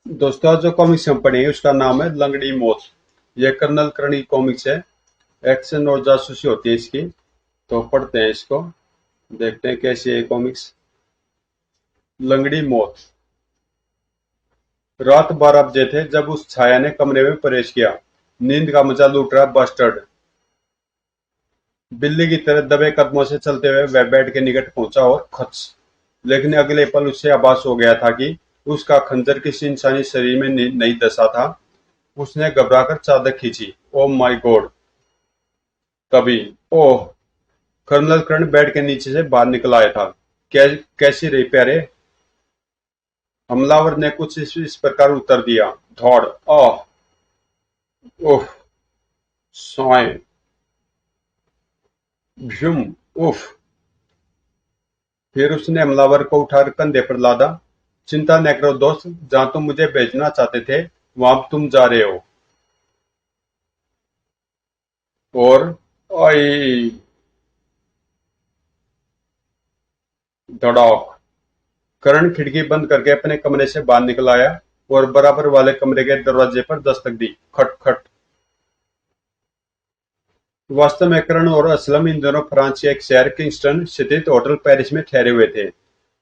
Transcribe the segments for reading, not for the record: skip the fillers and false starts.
दोस्तों आज जो कॉमिक्स हम पढ़ेंगे उसका नाम है लंगड़ी मौत। ये कर्नल कर्ण की कॉमिक्स है। एक्शन और जासूसी होती है इसकी। तो पढ़ते हैं इसको, देखते हैं कैसी है ये कॉमिक्स। लंगड़ी मौत। रात 12 बजे थे जब उस छाया ने कमरे में प्रवेश किया। नींद का मजा लूट रहा बस्टर्ड। बिल्ली की तरह दबे कदमों से चलते हुए वह बेड के निकट पहुंचा और खच। लेकिन अगले पल उसे आभास हो गया था कि उसका खंजर किसी इंसानी शरीर में नहीं दसा था। उसने घबराकर चादर खींची। Oh my God! तभी ओह! कर्नल कर्ण बेड के नीचे से बाहर निकल आया था। कैसी रही प्यारे? हमलावर ने कुछ इस प्रकार उत्तर दिया। धौड़! आह! उफ! स्वाय! भ्यूम! उफ! फिर उसने हमलावर को उठाकर कंधे पर लादा। चिंता न करो दोस्त, जहां तुम मुझे भेजना चाहते थे वहां तुम जा रहे हो। और आई! धड़ाक! कर्ण खिड़की बंद करके अपने कमरे से बाहर निकल आया और बराबर वाले कमरे के दरवाजे पर दस्तक दी। खट खट। वास्तव में करण और असलम इन दोनों फ्रांस के एक शहर किंगस्टन स्थित होटल पेरिस में ठहरे हुए थे।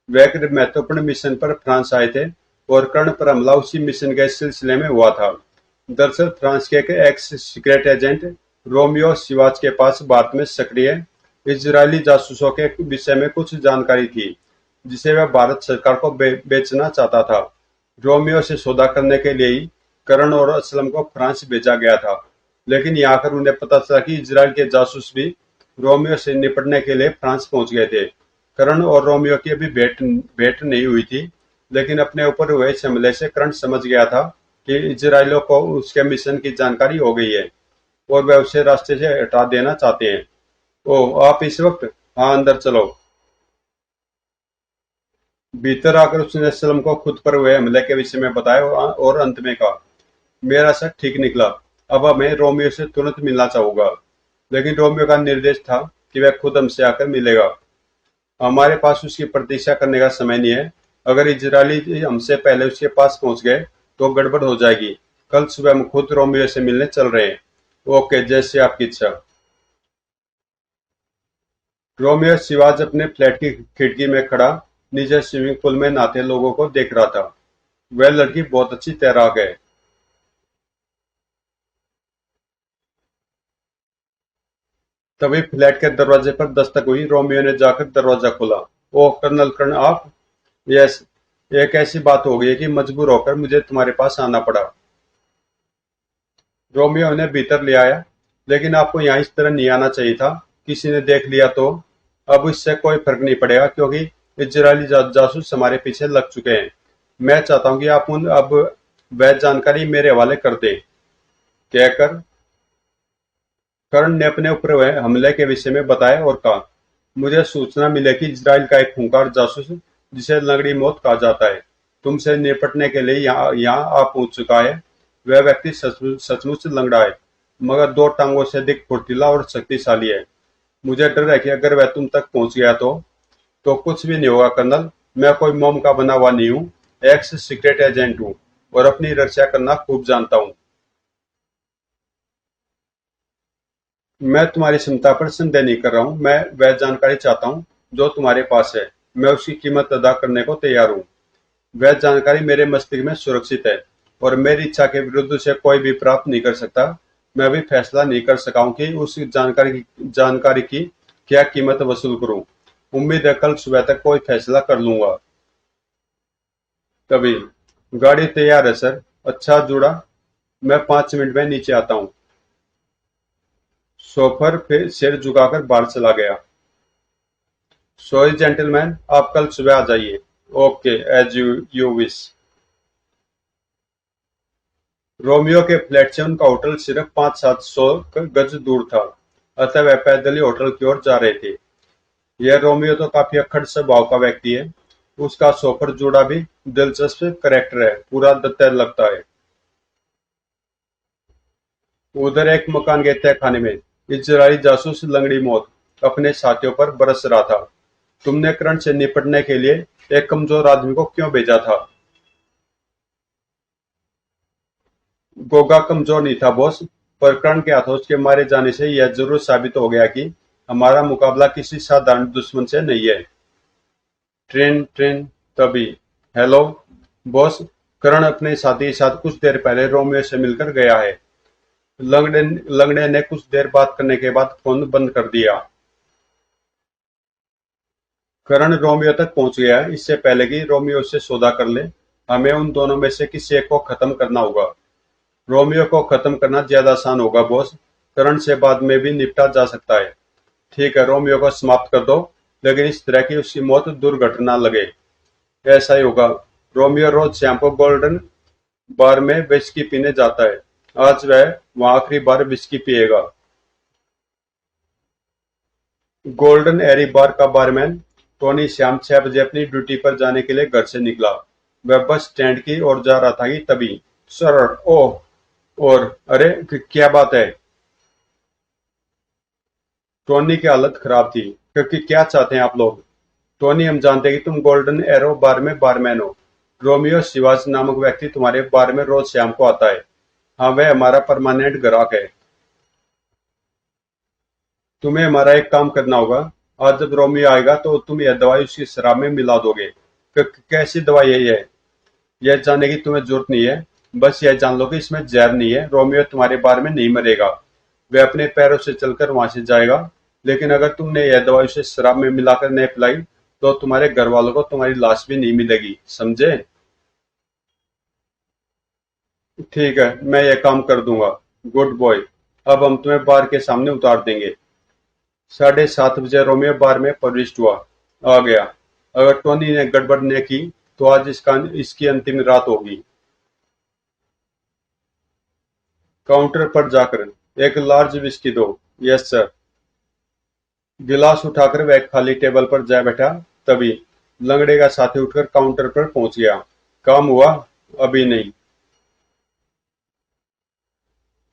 वे एक महत्वपूर्ण मिशन पर फ्रांस आए थे और कर्ण पर हमला उसी मिशन के सिलसिले में हुआ था। दरअसल फ्रांस के एक x secret agent Romeo Siwach के पास भारत में सक्रिय इजरायली जासूसों के विषय में कुछ जानकारी थी, जिसे वह भारत सरकार को बेचना चाहता था। रोमियो से सौदा करने के लिए ही करण और असलम को फ्रांस भेजा गया था। लेकिन यहाँ आकर उन्हें पता चला कि इजराइल के जासूस भी रोमियो से निपटने के लिए फ्रांस पहुंच गए थे। करण और रोमियो की अभी भेंट भेंट नहीं हुई थी, लेकिन अपने ऊपर हुए इस हमले से करण समझ गया था कि इजराइलियों को उसके मिशन की जानकारी हो गई है और वह उसे रास्ते से हटा देना चाहते हैं। ओह, आप इस वक्त? हाँ, अंदर चलो। भीतर आकर उसने असलम को खुद पर हुए हमले के विषय में बताया और अंत में कहा, मेरा शक ठीक निकला। अब मैं रोमियो से तुरंत मिलना चाहूंगा। लेकिन रोमियो का निर्देश था कि वह खुद हमसे आकर मिलेगा। हमारे पास उसकी प्रतीक्षा करने का समय नहीं है। अगर इजरायली हमसे पहले उसके पास पहुंच गए तो गड़बड़ हो जाएगी। कल सुबह हम खुद रोमियो से मिलने चल रहे हैं। ओके, जैसे आपकी इच्छा। रोमियो सिवाज अपने फ्लैट की खिड़की में खड़ा नीचे स्विमिंग पूल में नहाते लोगों को देख रहा था। वह लड़की बहुत अच्छी तैराक है। तभी फ्लैट के दरवाजे पर दस्तक हुई। रोमियो ने जाकर दरवाजा खोला। ओह कर्नल कर्ण, आप? यस। एक ऐसी बात हो गई है कि मजबूर होकर मुझे तुम्हारे पास आना पड़ा। रोमियो उन्हें भीतर ले आया। लेकिन आपको यहाँ इस तरह नहीं आना चाहिए था। किसी ने देख लिया तो? अब इससे कोई फर्क नहीं पड़ेगा, क्योंकि इजरायली जासूस हमारे पीछे लग चुके हैं। मैं चाहता हूँ कि आप उन अब वह जानकारी मेरे हवाले कर दें। कहकर कर्ण ने अपने ऊपर हुए हमले के विषय में बताया और कहा, मुझे सूचना मिली कि इजराइल का एक खूंखार जासूस जिसे लंगड़ी मौत कहा जाता है तुमसे निपटने के लिए यहाँ आ पहुंच चुका है। वह व्यक्ति सचमुच लंगड़ा है, मगर दो टांगों से अधिक फुर्तीला और शक्तिशाली है। मुझे डर है कि अगर वह तुम तक पहुंच गया तो कुछ भी नहीं होगा कर्नल। मैं कोई मोम का बना हुआ नहीं हूँ। एक्स सीक्रेट एजेंट हूँ और अपनी रक्षा करना खूब जानता हूँ। मैं तुम्हारी क्षमता पर संदेह नहीं कर रहा हूँ। मैं वह जानकारी चाहता हूँ जो तुम्हारे पास है। मैं उसकी कीमत अदा करने को तैयार हूँ। वह जानकारी मेरे मस्तिष्क में सुरक्षित है और मेरी इच्छा के विरुद्ध उसे कोई भी प्राप्त नहीं कर सकता। मैं अभी फैसला नहीं कर सका हूँ कि उस जानकारी की क्या कीमत वसूल करूँ। उम्मीद है कल सुबह तक कोई फैसला कर लूंगा। तभी गाड़ी तैयार है सर। अच्छा जुड़ा, मैं 5 मिनट में नीचे आता हूँ। शोफर फिर सिर झुकाकर बाहर चला गया। सॉरी जेंटलमैन, आप कल सुबह आ जाइए। Okay, as you wish. Romeo के फ्लैट से उनका होटल सिर्फ 500-700 गज दूर था, अतः वह पैदल ही होटल की ओर जा रहे थे। यह रोमियो तो काफी अक्खड़ स्वभाव का व्यक्ति है। उसका शोफर जोड़ा भी दिलचस्प करैक्टर है, पूरा दत्तर लगता है। उधर एक मकान के तहखाने में इजरायली जासूस लंगड़ी मौत अपने साथियों पर बरस रहा था। तुमने करण से निपटने के लिए एक कमजोर आदमी को क्यों भेजा था? गोगा कमजोर नहीं था बॉस, पर कर्ण के हाथों उसके मारे जाने से यह जरूर साबित हो गया कि हमारा मुकाबला किसी साधारण दुश्मन से नहीं है। ट्रेन ट्रेन तभी हेलो बॉस, कर्ण अपने साथी के साथ कुछ देर पहले रोमियो से मिलकर गया है। लंगड़े लंगड़े ने कुछ देर बात करने के बाद फोन बंद कर दिया। करण रोमियो तक पहुंच गया है, इससे पहले कि रोमियो से सौदा कर ले, हमें उन दोनों में से किसी एक को खत्म करना होगा। रोमियो को खत्म करना ज्यादा आसान होगा बॉस, करण से बाद में भी निपटा जा सकता है। ठीक है, रोमियो को समाप्त कर दो, लेकिन इस तरह की उसकी मौत दुर्घटना लगे। ऐसा ही होगा। रोमियो रोज शाम को गोल्डन बार में विस्की पीने जाता है। आज वह वहां आखिरी बार विस्की पिएगा। गोल्डन एरी बार का बारमैन टोनी शाम 6 बजे अपनी ड्यूटी पर जाने के लिए घर से निकला। वह बस स्टैंड की ओर जा रहा था कि तभी सर, ओह, और अरे क्या बात है। टोनी की हालत खराब थी, क्योंकि क्या चाहते हैं आप लोग? टोनी, हम जानते हैं कि तुम गोल्डन एरो बार में बारमैन हो। रोमियो शिवाज नामक व्यक्ति तुम्हारे बार में रोज शाम को आता है। हाँ, वह हमारा परमानेंट ग्राहक है। तुम्हें हमारा एक काम करना होगा। आज जब रोमियो आएगा तो तुम यह दवाई उसकी शराब में मिला दोगे। कैसी दवाई है यह जानने की तुम्हें जरूरत नहीं है। बस यह जान लो कि इसमें जहर नहीं है। रोमियो तुम्हारे बारे में नहीं मरेगा। वह अपने पैरों से चलकर वहां से जाएगा। लेकिन अगर तुमने यह दवाई उसे शराब में मिलाकर नहीं पिलाई तो तुम्हारे घर वालों को तुम्हारी लाश भी नहीं मिलेगी, समझे? ठीक है, मैं यह काम कर दूंगा। Good boy. अब हम तुम्हें बार के सामने उतार देंगे। 7:30 बजे रोमियो बार में प्रविष्ट हुआ। आ गया। अगर टोनी ने गड़बड़ ने की तो आज इसकी अंतिम रात होगी। काउंटर पर जाकर एक लार्ज विस्की दो। Yes sir. गिलास उठाकर वह खाली टेबल पर जा बैठा। तभी लंगड़े का साथी उठकर काउंटर पर पहुंच गया। काम हुआ? अभी नहीं।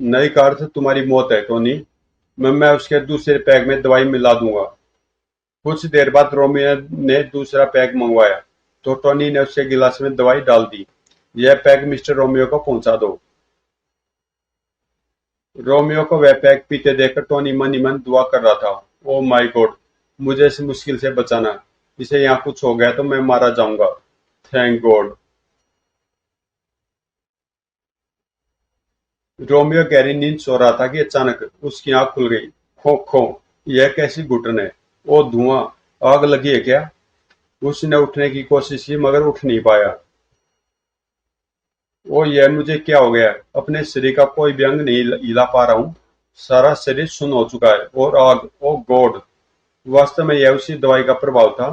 नई कार से तुम्हारी मौत है टोनी। मैं उसके दूसरे पैक में दवाई मिला दूंगा। कुछ देर बाद रोमियो ने दूसरा पैक मंगवाया तो टोनी ने उसके गिलास में दवाई डाल दी। यह पैक मिस्टर रोमियो को पहुंचा दो। रोमियो को वह पैक पीते देखकर टोनी मन ही मन दुआ कर रहा था। ओ माय गॉड, मुझे इस मुश्किल से बचाना। इसे यहाँ कुछ हो गया तो मैं मारा जाऊंगा। Thank God. रोमियो गहरी नींद सो रहा था कि अचानक उसकी आंख खुल गई। खो खो, यह कैसी घुटन है? ओ धुआं! आग लगी है क्या? उसने उठने की कोशिश की मगर उठ नहीं पाया। ओ यह मुझे क्या हो गया? अपने शरीर का कोई भी अंग नहीं हिला पा रहा हूँ। सारा शरीर सुन्न हो चुका है और आग! ओ गॉड! वास्तव में यह उसी दवाई का प्रभाव था।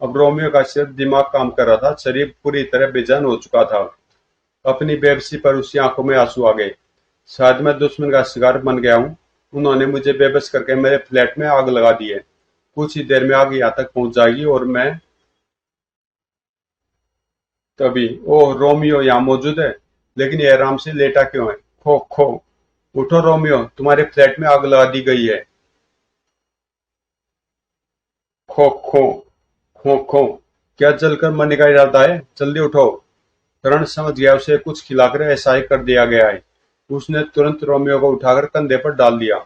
अब रोमियो का सिर्फ दिमाग काम कर रहा था, शरीर पूरी तरह बेजान हो चुका था। अपनी बेबसी पर उसकी आंखों में आंसू आ गए। शायद मैं दुश्मन का शिकार बन गया हूँ। उन्होंने मुझे बेबस करके मेरे फ्लैट में आग लगा दी है। कुछ ही देर में आग यहाँ तक पहुंच जाएगी और मैं तभी ओह, रोमियो यहाँ मौजूद है, लेकिन यह आराम से लेटा क्यों है? खो खो, उठो रोमियो, तुम्हारे फ्लैट में आग लगा दी गई है। खो खो, खो खो, क्या जलकर मरने का इरादा है? जल्दी उठो। करण समझ गया उसे कुछ खिलाकर ऐसा ही कर दिया गया है। उसने तुरंत रोमियो को उठाकर कंधे पर डाल दिया।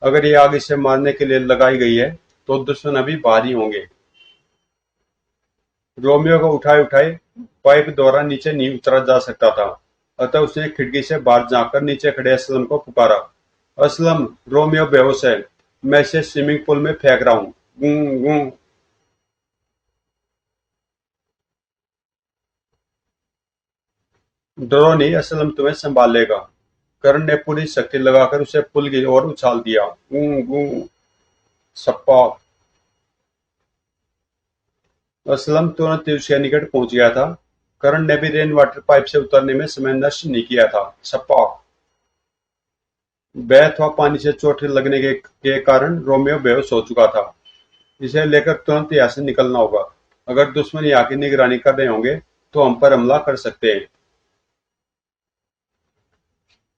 अगर ये आग इसे मारने के लिए लगाई गई है तो दुश्मन अभी भारी होंगे। रोमियो को उठाए उठाए पाइप द्वारा नीचे नहीं उतरा जा सकता था, अतः उसने खिड़की से बाहर झांककर नीचे खड़े असलम को पुकारा। असलम, रोमियो बेहोश है। मैं इसे स्विमिंग पूल में फेंक रहा हूँ। गूं गूं। डरो नहीं, असलम तुम्हें संभाल लेगा। करण ने पूरी शक्ति लगाकर उसे पुल की ओर उछाल दिया। गूं गूं। सप्पा। असलम तुरंत ही उसके निकट पहुंच गया था। करण ने भी रेन वाटर पाइप से उतरने में समय नष्ट नहीं किया था। छप्पा। वह अथवा पानी से चोट लगने के कारण रोमियो बेहोश हो चुका था। इसे लेकर तुरंत यहाँ से निकलना होगा। अगर दुश्मन यहाँ की निगरानी कर रहे होंगे तो हम पर हमला कर सकते हैं।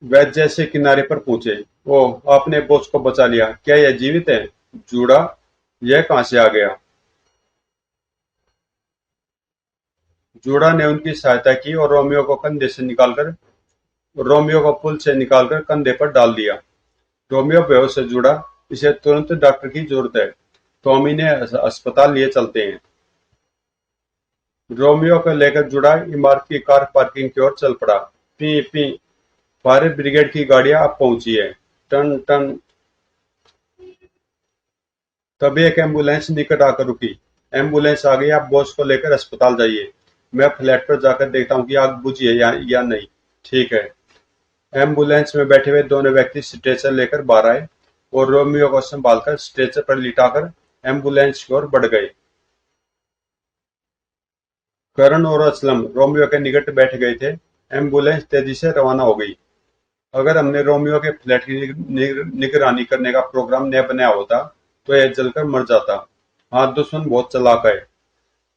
वह जैसे किनारे पर पहुंचे। ओह, आपने बोझ को बचा लिया। क्या यह जीवित है? जूड़ा? यह कहां से आ गया? जूड़ा ने उनकी सहायता की और रोमियो को कंधे से निकालकर रोमियो को पुल से निकालकर कंधे पर डाल दिया। रोमियो बेहोश से जुड़ा। इसे तुरंत डॉक्टर की जरूरत है। टॉमी ने अस्पताल लिए चलते हैं। रोमियो को लेकर जुड़ा इमारत की कार पार्किंग की ओर चल पड़ा। P P. फायर ब्रिगेड की गाड़ियां अब पहुंची है। टन टन। तभी एक एम्बुलेंस निकट आकर रुकी। एम्बुलेंस आ गई, आप बॉस को लेकर अस्पताल जाइए। मैं फ्लैट पर जाकर देखता हूँ कि आग बुझी है या नहीं। ठीक है। एम्बुलेंस में बैठे हुए दोनों व्यक्ति स्ट्रेचर लेकर बाहर आए और रोमियो को संभालकर स्ट्रेचर पर लिटाकर एम्बुलेंस की ओर बढ़ गए। करण और असलम रोमियो के निकट बैठ गए थे। एम्बुलेंस तेजी से रवाना हो गई। अगर हमने रोमियो के फ्लैट की निगरानी करने का प्रोग्राम न बनाया होता तो यह जलकर मर जाता। हाँ, दुश्मन बहुत चालाक है।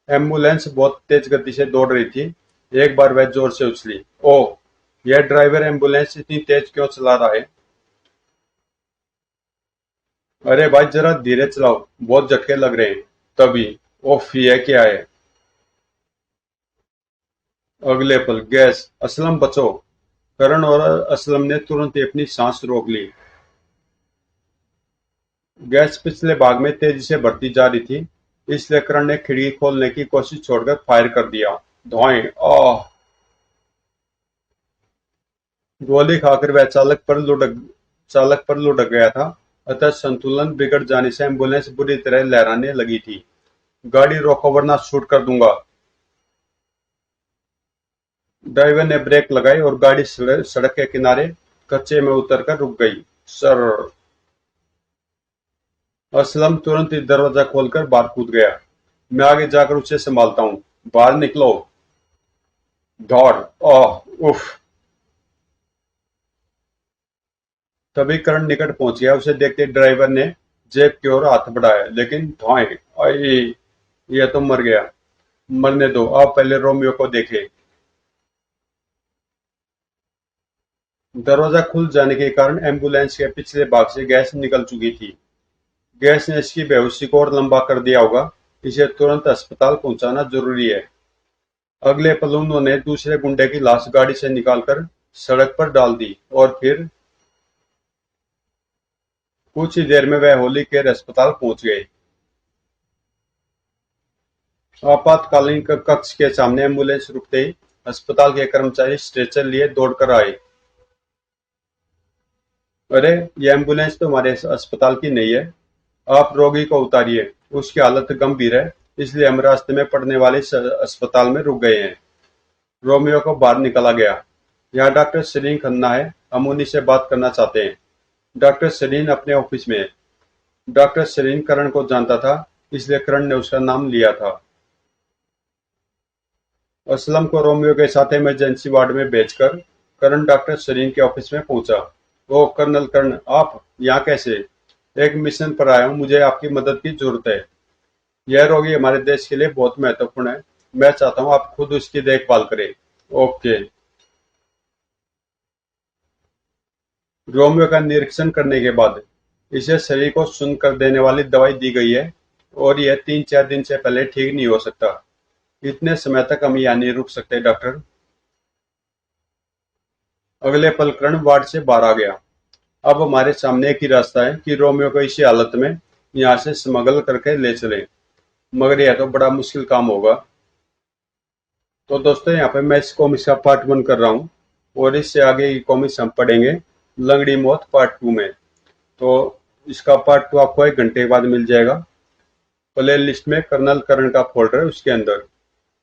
एम्बुलेंस बहुत तेज गति से दौड़ रही थी। एक बार वह जोर से उछली। ओह, यह ड्राइवर एम्बुलेंस इतनी तेज क्यों चला रहा है? अरे भाई, जरा धीरे चलाओ, बहुत झटके लग रहे हैं। तभी ओफ, यह क्या है? अगले पल गैस। असलम बचो। करण और असलम ने तुरंत ही अपनी सांस रोक ली। गैस पिछले भाग में तेजी से बढ़ती जा रही थी, इसलिए करण ने खिड़की खोलने की कोशिश छोड़कर फायर कर दिया। धुआं। आह। गोली खाकर वह चालक पर लुढ़क गया था। अतः संतुलन बिगड़ जाने से एम्बुलेंस बुरी तरह लहराने लगी थी। गाड़ी रोको वरना शूट कर दूंगा। ड्राइवर ने ब्रेक लगाई और गाड़ी सड़क के किनारे कच्चे में उतरकर रुक गई। सर। असलम तुरंत ही दरवाजा खोलकर बाहर कूद गया। मैं आगे जाकर उसे संभालता हूँ। बाहर निकलो। दौड़। ओह। उफ। तभी करण निकट पहुंच गया। उसे देखते ड्राइवर ने जेब की ओर हाथ बढ़ाया, लेकिन धुआं। आई, यह तो मर गया। मरने दो, आप पहले रोमियो को देखे। दरवाजा खुल जाने के कारण एम्बुलेंस के पिछले भाग से गैस निकल चुकी थी। गैस ने इसकी बेहोशी को और लंबा कर दिया होगा। इसे तुरंत अस्पताल पहुंचाना जरूरी है। अगले पल उन्होंने दूसरे गुंडे की लाश गाड़ी से निकालकर सड़क पर डाल दी और फिर कुछ ही देर में वह होली केयर अस्पताल पहुंच गए। आपातकालीन कक्ष के सामने एम्बुलेंस रुकते ही अस्पताल के कर्मचारी स्ट्रेचर लिए दौड़कर आए। अरे, ये एम्बुलेंस तो हमारे अस्पताल की नहीं है। आप रोगी को उतारिए, उसकी हालत गंभीर है, इसलिए हम रास्ते में पड़ने वाले अस्पताल में रुक गए हैं। रोमियो को बाहर निकाला गया। यहाँ डॉक्टर सलीम खन्ना है, हम उन्हीं से बात करना चाहते हैं। डॉक्टर सलीम अपने ऑफिस में है। डॉक्टर सलीम करण को जानता था, इसलिए करण ने उसका नाम लिया था। असलम को रोमियो के साथ इमरजेंसी वार्ड में भेजकर करण डॉक्टर सलीम के ऑफिस में पहुंचा। ओ कर्नल कर्ण, आप यहाँ कैसे? एक मिशन पर आया हूँ, मुझे आपकी मदद की जरूरत है। यह रोगी हमारे देश के लिए बहुत महत्वपूर्ण है। मैं चाहता हूँ आप खुद उसकी देखभाल करें। ओके। रोमियो का निरीक्षण करने के बाद इसे शरीर को सुन्न कर देने वाली दवाई दी गई है और यह 3-4 दिन से पहले ठीक नहीं हो सकता। इतने समय तक हम यहाँ नहीं रुक सकते डॉक्टर। अगले पल कर्ण वार्ड से बाहर आ गया। अब हमारे सामने एक ही रास्ता है कि रोमियो को इसी हालत में यहाँ से स्मगल करके ले चले, मगर यह तो बड़ा मुश्किल काम होगा। तो दोस्तों, यहाँ पे मैं इस कॉमिक्स का पार्ट 1 कर रहा हूँ और इससे आगे की कॉमिक्स हम पढ़ेंगे लंगड़ी मौत पार्ट 2 में। तो इसका पार्ट 2 आपको 1 घंटे बाद मिल जाएगा। प्ले लिस्ट में कर्नल करण का फोल्डर है, उसके अंदर।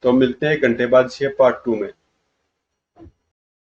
तो मिलते हैं 1 घंटे बाद इसके पार्ट 2 में।